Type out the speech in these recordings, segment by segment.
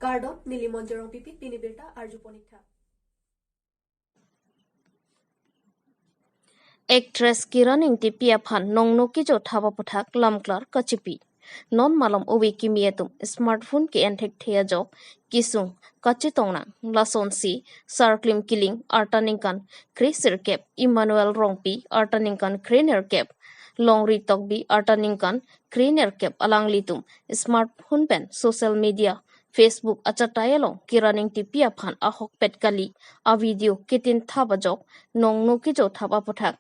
Gardon Nilimonjerong Pipit Pinibirta Arjuponitha. Actress Kiraning Tipia Phan Nongno Kijo Thaba Puthak Lamklar Kachipi Non Malam Owi Kimietum Smartphone Ki Enthek Thea Job Kisung Kachitongna Lason Si Sarklim Killing Artaningkan Krisir Kep Emmanuel Rongpi Artaningkan Krener Kep Long Ritokbi Artaningkan Krener Kep Alang Litum Smartphone Pen Social Media Facebook achatayalong kiraning tipia phan ahok petkali a video kitin thaba jok nong no kijo thaba pothak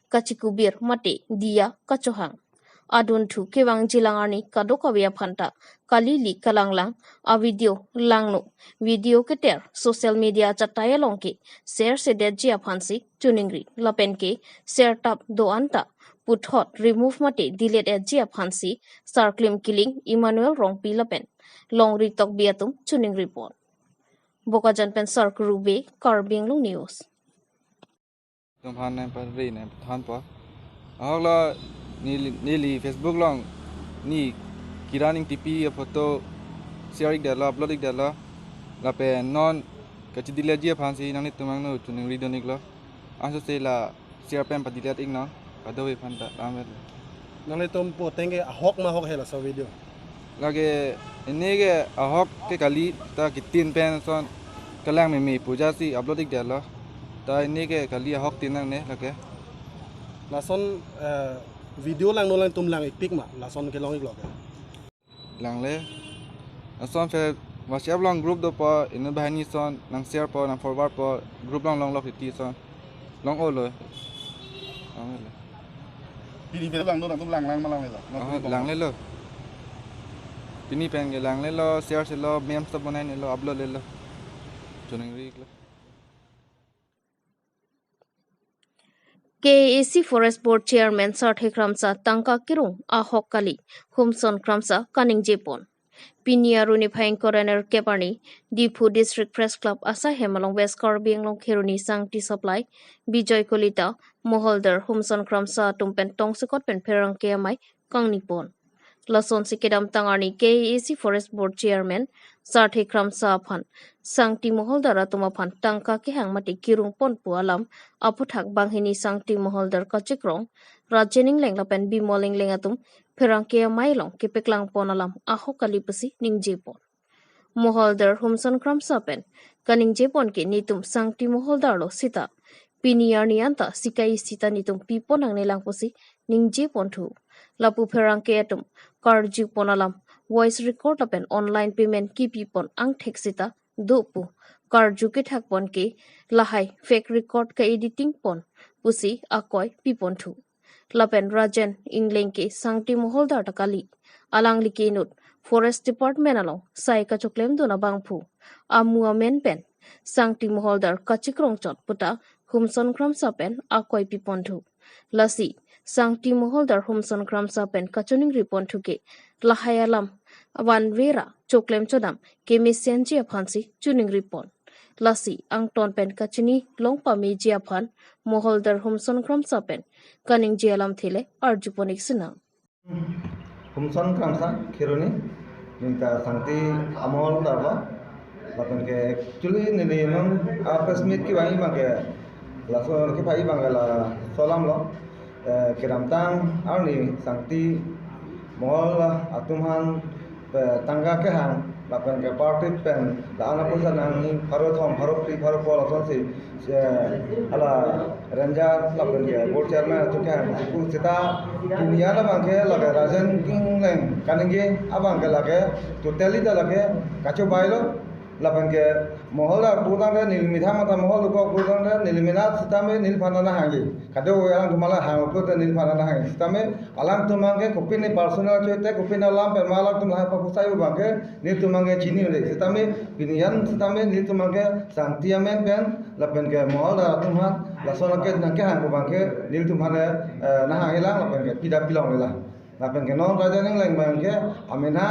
kachikubir mate dia kachohang adun thu kewang jilangarni kadokawia phanta kalili kalanglang a video langno video keter social media achatayalong ke share se de jia phansi tuningri lapen ke share tap do anta puthot remove mate delete a jia phansi sarklim killing Emmanuel Rongpi lapen Long Ritok Biatum Tuning Report. Bokajan Pen Sarkurube, Carbing Long News. Tumhan nem par ri nem than pa. Ahla ni Facebook long ni kiraning tipi photo sharing dala uploading dala la pe non kachidile dia phansi nang ni tumang no tuning ri donik lo. Aso se la share pen padilat ing no. Padawi phanta amet. Nang ni tum po tenge ahok ma hok hela sa video. Lage ini ke ahok ke kali ta kitin pen son kalang me puja si uploading dala. Ta ini ke kali ahok tinang ne lage. Lason video lang no lang tum lang ipik ma lason ke long iglok. Lang le. Son fe WhatsApp long group do pa inu bahani son nang share pa nang forward pa group long lok ti son. Long o lo. Pini pe lang no lang tum lang ma lang le lo. Lang le lo. Pini pen ke lang le lo share se lo meme sab banai ne lo upload le lo. Tuning ri lo. KAC Forest Board Chairman Sarthik Ramsa Tangka Kirung Ahok Kali Humson Kramsa Kaning Jepon Pinia Runi Phaing Korener Keparni Dipu District Press Club Asa Hemalong West Carbing Long Kiruni Sangti Supply Bijoy Kolita Moholder Humson Kramsa Tumpen Tongsekot Pen Perang Keamai Kang Nipon Lason Sikedam Tangarni KAC Forest Board Chairman Sarthik Ramsa Phan Sangti Moholder Atuma Phan Tangka Ki Hangmati Kirung Pon Pualam Aputhak Banghini Sangti Moholder Kachikrong Rajening Lenglapen Bimoling Lengatum Perangkia Mailong Kipeklang Ponalam Ahok Kalipasi Ning Jepon Moholder Humson Kramsapen Kaning Jepon Ki Nitum Sangti Moholder Lo Sita Piniar Nianta Sikai Sita Nitum Pipon ang nilang pusi Ning Jepon Tu Lapu Perangkia Tum Karju Ponalam Voice record lapen online payment ki pipon ang teksita dopu karju ke thakpon ke lahai fake record ka editing pon pusi akoy pipon thu lapen rajen ingleng ke sangti moholdar takali alang likinut forest department along sai ka choklem dona bangphu amu amen pen sangti moholdar kachikrong chot puta humson kramsa pen akoy pipon thu lasi Sangti Moholder Humson Kramsa Pen Kachuning Ripon Thuke Lahayalam Wan Vera Choklem Chodam Kemi Senji Aphansi Chuning Ripon Lasi Ang Ton Pen Kachini Longpa Meji Aphan Moholder Humson Kramsa Pen Kaning Jialam Thile Arjuponik Sinang Humson Kramsa Kiruni Minta Sangti Amol Darwa Lapan ke actually nili nong apes meet ki wangi bangke laso ki pai bangala solam lo kiramtang arni sangti mohol atumhan tangga ke hang lapan ke party pen la ana pusa nang pharo thom pharo pri pharo pol ason si ala ranger lapan ke board chairman tu ke hang ku sita dunia la bangke lage rajan king leng kaninge abang ke lage totally da lage kacho bailo lapan ke mohol pudang de nilmitha mata mohol ko pudang de nilminat sitame nilphanana hangi kado yang tumala hang ko de nilphanana hangi sitame alang tumange kopini personal choite kopina lam per malak tum ha pakusai bange nil tumange chini le sitame pinian sitame nil tumange santiamen pen lapan ke mohol tumhan lasona ke nang ke hang ko bange nil tumhane na hangi lang lapan ke pida pilong le lapan ke non raja ning leng bange amena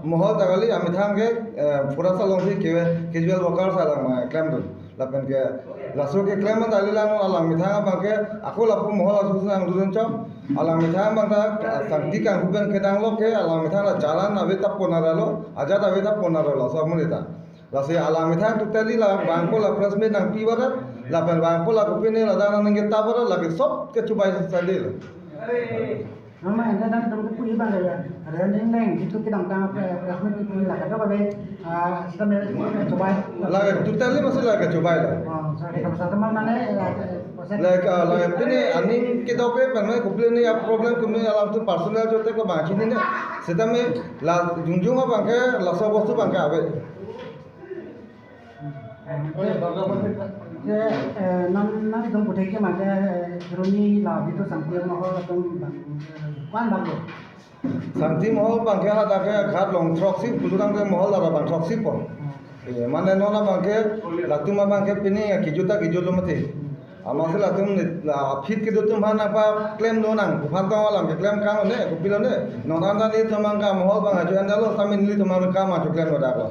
mohol tagali amithang ke pura salong si casual worker salang ma claim do lapen ke laso ke klaim man dalila no alang mithang bangke aku lapu mohol asu sang duden chom alang mithang bangta sangti kan huben kedang lo ke alang mithang la jalan abe tap ponara lo aja abe tap ponara lo so munita lase alang mithang totally la bangko la pressmate nang piwara lapen bangko la kupine la dana nang kita bara lagi sob ke cubai sandil Nama anda dan tempat pun ibadah ya. Ada yang lain itu kita tangkap plasma itu lah. Kata apa be? Kita coba. lagi totally masih lagi cubai la Saya kalau satu mana like pine aning kita pe pernah kumpulan ni problem kumpulan alam tu personal jote ko bachi ni seta me la jungjung bangke la so bostu bangke abe non itu putih ke mana Roni lah itu sampai mau kan bagus. Santi mohol bangke ha dake ghat long troksi pulurang ke mohol la bang troksi po mane nona bangke latuma bangke pini kijuta kijulu mati amase latum la fit ke dotum hana pa claim no nang phanto alam ke claim kang ne kupilo ne nona ni tamanga mohol bang ajo andalo samin li tamanga ka ma claim no da ko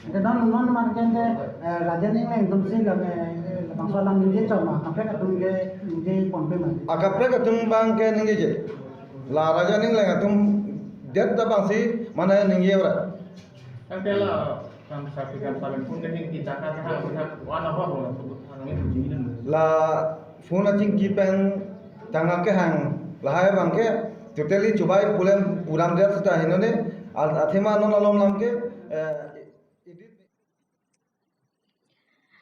Non marken de rajani में एकदम से लगे बंगला lang ninje चलना अपने का तुम के ninje pompe में akapre ka tum bangke ningi je la raja ning lenga tum det da bangsi mana ningi ora Kantela kan saksikan paling pun dengan kita kan wana apa boleh la phone aching ki pen tanga ke hang la hai bangke totally chubai puram det sta hinone athema non alom lam ke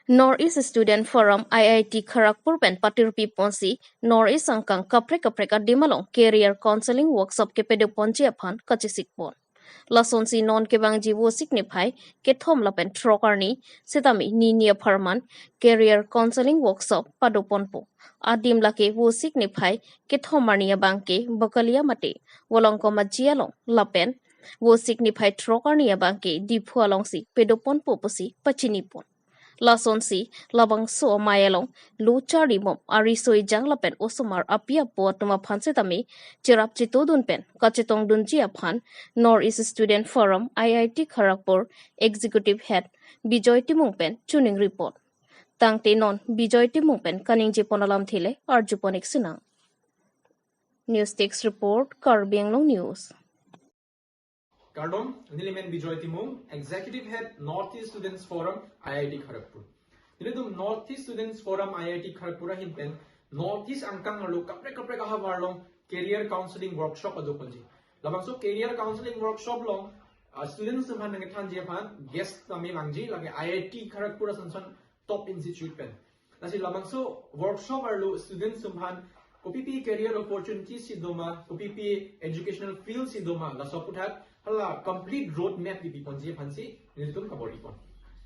Northeast Student Forum IIT Kharagpur pen patirpi ponsi Northeast angkang kapre ka dimalong career counseling workshop ke pedo ponji aphan kachisik pon lason si non ke bang jiwo signify ke thom lapen trokarni setami ninia pharman career counseling workshop padopon po adim lake wo signify ke thomarnia bangke bakalia mate wolongko majialong lapen wo signify trokarnia bangke diphualong si pedopon po posi pachini pon lason si labang so mayalong lu chari mom ari soi jang lapen osomar apia po tuma phanse tami chirap chitodun pen kachetong dunji aphan Northeast Student Forum IIT Kharagpur Executive Head Bijoy Timung pen tuning report tangte non Bijoy Timung pen kaning je ponalam thile arjuponik sinang News Text Report Karbi Anglong News Kardom, Nilimen Bijoy Timung, Executive Head Northeast Students Forum, IIT Kharagpur. Nilidum Northeast Students Forum, IIT Kharagpur hinpen Northeast angkang ngalu kapre kahawarlong career counseling workshop adokonji. Lamang so career counseling workshop long students tumhan nang than jepan guest tami mangji lagi IIT Kharagpur sanson top institute pen. Nasi lamang so workshop arlo students tumhan kopipi career opportunities si doma, kopipi educational field si doma la soputhat hala complete road map di ponji phansi nilitum kabori kon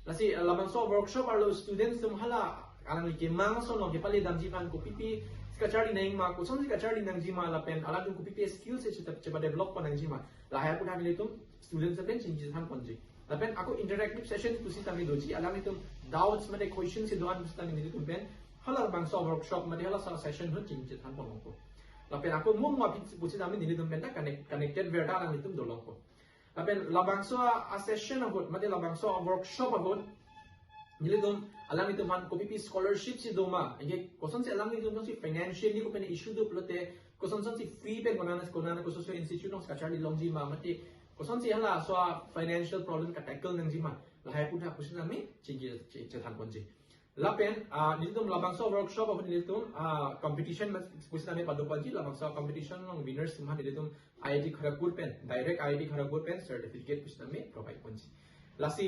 lasi lamang so workshop arlo students tum hala alang like mang so no ke pali damji phan ko pipi skachari naing ma ko son skachari nang jima la pen ala ko pipi skills se cheba develop kon nang jima la ha putha nilitum students pen changes han ponji la pen ako interactive sessions pusi tami doji ala nilitum doubts mate questions se doan pusi tami nilitum pen hala bang so workshop mate hala sa session ho changes han pon ko lapen ako mumwa pusi tami nilitum pen ta connected verta lang nilitum dolong ko lapen labangso a session about mate labangso a workshop about nilidum alang itu man kopi scholarship si doma ege koson si alang itu si financially ko pen issue do plote koson si free pen konana ko so institute ng skachari longji ma mate koson si hala so financial problem ka tackle nang jima lahai putha kusin nami chethan konji lapen nilidum labangso workshop about nilidum competition kusin nami padopaji labangso competition ng winners tumhan nilidum IIT Kharagpur pen direct IIT Kharagpur pen certificate kusin nami provide konji lasi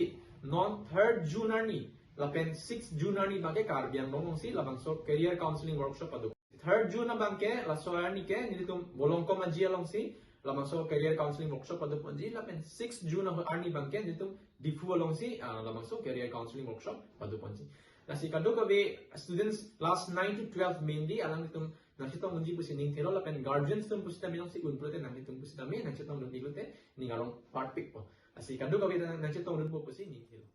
non 3rd June ni lapen 6th June ni bangke karbiang ngomong si labangso career counseling workshop adu 3rd June na bangke laso ni ke nilitum bolongko majia long si labangso career counseling workshop adu ponji lapen 6th June na arni bangke nilitum difu long si labangso career counseling workshop adu ponji lasi kadu kabe students class 9 to 12 mainly alang nitum nansitong nunji pusi ning thero lapen guardians tum pusi tami long si unprote nangitum pusi tami nansitong nunji lute ningalong part pick po asi kadu kabe nansitong nunji pusi ning thero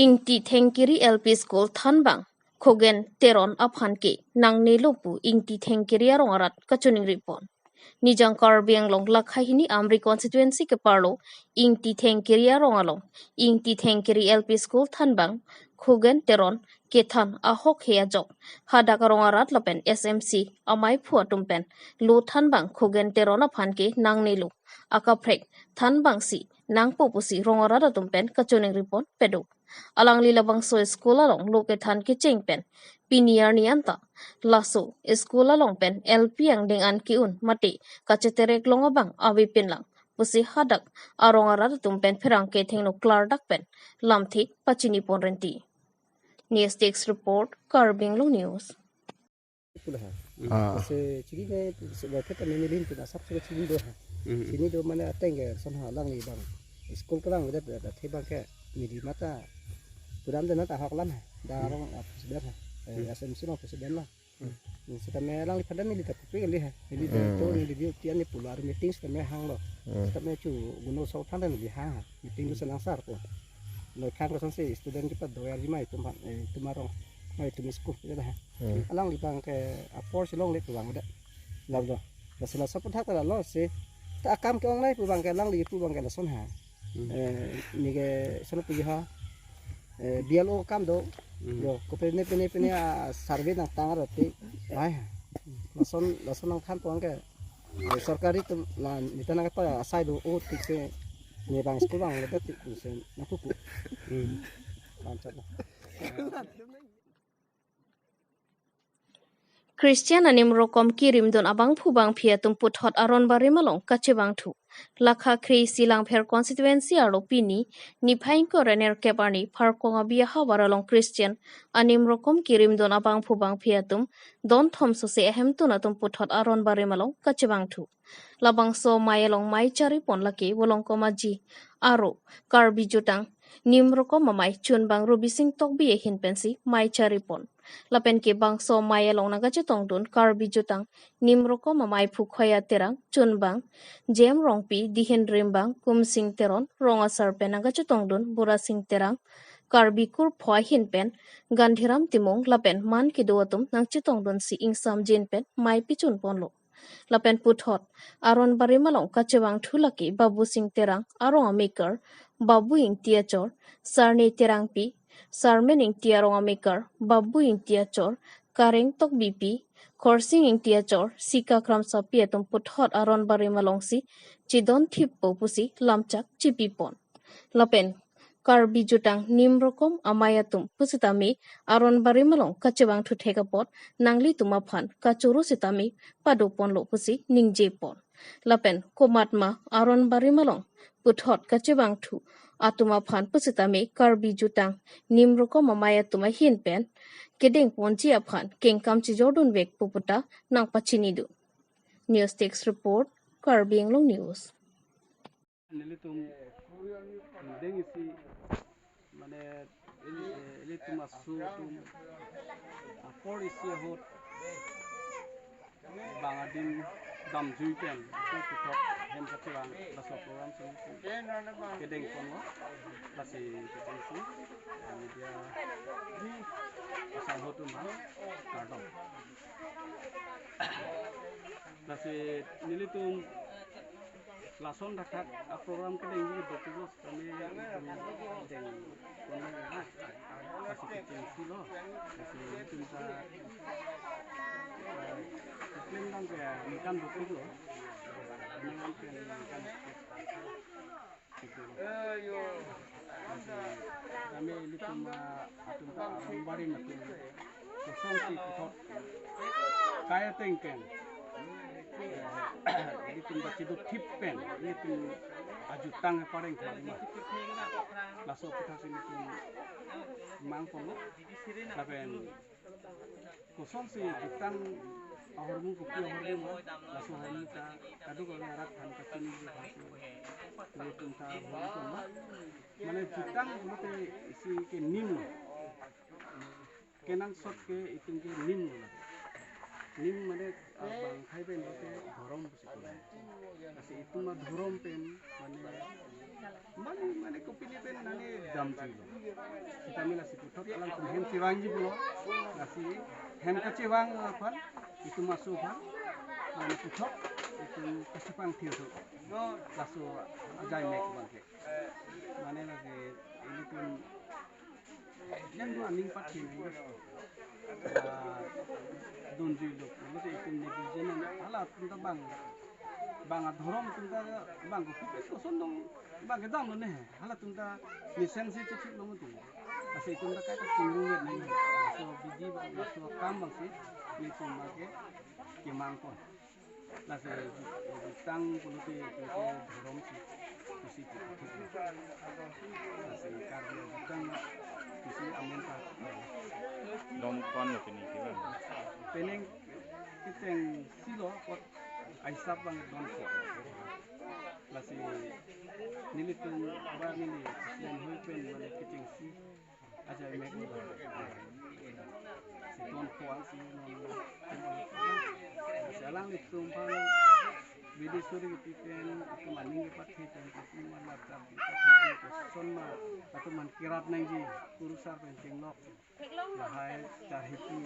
Ingti Thengkiri LP School Thanbang Khogen Teron Aphanke Nang Nelopu Ingti Thengkiri Arongarat Kachuning Ripon nijang Karbi anglong lakhai hini Amri constituency ke parlo ing ti thengkiri arong along ing ti thengkiri LP school thanbang khugen teron kethan ahok hea jok hadak arong arat lapen SMC amai phua tumpen lu thanbang khugen teron aphanke nangnilu akaprek thanbang si nangpo pusi rongara tumpen kachuning report pedo alang lilabang so school along loke than ke chengpen piniar nianta laso school along pen LP ang ding an kiun mati kacheterek longabang awi pinlang pusi hadak arong arat tumpen pherang ke thengno klar dak pen lamthi pachini ponrenti News Desk report Karbing Long News se chigi ne sebagai kita menilin tidak sab se chigi do sini do mana ateng son ha lang ni bang school kelang udah thebang ke midi mata puram dan ta hok lam da rong presiden SMC no presiden lah kita melang li padan ni tak pe li ha ni to ni di tian ni pular meeting kita me hang lo kita me chu guno so than dan di hang meeting du senang sar ko lo khang ko son se student kita doyar di mai tumarong mai tu school kita dah alang li bang ke apor silong le pulang udah lam do la sela saput hak ta lo se ta akam ke ong lai pu bang ke lang li pu bang ke la son ha ni ke son pu ha BLO kam do yo ko pene survey nang tang rati ai la son nang khan pong ke sarkari tu la nitana ka pa asai do o tik se ni bang school bang le tik se na ku mantap Christian anim rokom kirim don abang phubang phia tumput hot aron bari malong kachebang thu lakha khri silang pher constituency aro pini ni phain ko rener keparni pharkong abia hawaralong Christian anim rokom kirim don abang phubang phia tum don thom so se ahem tu na tumput hot aron bari malong kachebang thu labang so mayalong mai chari pon laki bolong komaji aro Karbi jutang nim rokom mamai chunbang rubi sing tok bi hin pensi mai chari pon lapen ke bangso maya long naga chetong dun Karbi jutang nimroko mamai phukhaya terang chunbang jem rongpi dihin rimbang kum sing teron ronga sarpe naga chetong dun bura sing terang Karbi kur phoi hin pen gandhiram timong lapen man ki doatum nang chetong dun si ingsam jin pen mai pichun ponlo lapen puthot aron bari malong kachewang thulaki babu sing terang arong maker babu ing tiachor sarni terang pi Sarmen ing tiarong maker, babu ing tiachor, kareng tok BP, korsing ing tiachor, sika kram sapi atum puthot aron bari malongsi, chidon thip pusi lamchak chipipon. Lapen, Karbi jutang nimrokom amayatum pusitami aron bari malong kachewang thu thekapot, nangli tumaphan kachuru sitami padopon lo pusi ningjepon. Lapen, komatma aron bari malong puthot kachewang thu atuma phan pusitami Karbi jutang nimroko mamaya tuma hin pen kedeng ponji aphan kengkam chi jordun vek puputa nang pachinidu News Text report Karbi Anglong News nilitum deng isi mane nilitum asu tum apor isi hot bangadin dam juiken tu puthot hem kachewang laso program sing kedeng pongo lasi kecisi dia di asal hotu mal kardom lasi nilitum lason rakat program kedeng ji betulos kami deng pongo lasi kecisi lo lasi nilitum sa klaim lang kaya ikan bukti lo dengan ikan kami litum atum ta bari matum kosong si kutot kaya tengken litum bacidu tip pen litum ajutang pareng kalima laso kita sini litum mangkolo lapen kosong si jutang ahormu kupi ahormu laso hari ta kadu kalau arat kan kacini litum ta ahormu mana jutang mate si ke nim kenang sot ke itung ke nim mane bang khai pen ke dhorom busi kasi itu mah dhorom pen mane kopini pen nane jam chilo kita mila si puthot alang tum hem siwangi bulo kasi hem kacewang aphan itu masuk phan mane puthot itu kesepang tiup langsung ajai mek bangke mana lagi ini pun yang dua ning pati nih donji lok itu itu netizen alat kita bang adhorom tunta bang kupes ko sondong bang gedang no ne hala tunta lisensi cecik lo mutu ase tunta kata tingguet ne so biji so kam bang si ni tunta ke kimangko la se tang puluti dhorom si kusi ase karbo tang kusi amenta dom kon lo kini kiban peneng kiteng silo kot aisap bang don ko lasi nilitung ba nili yang hui pen mana kiteng si aja mek si don ko si non salang litung pan bidi suri kipen itu maning pathi pen itu mana tak itu sonma atau man kirap nang ji kurusar pen tinglok lahai cahiti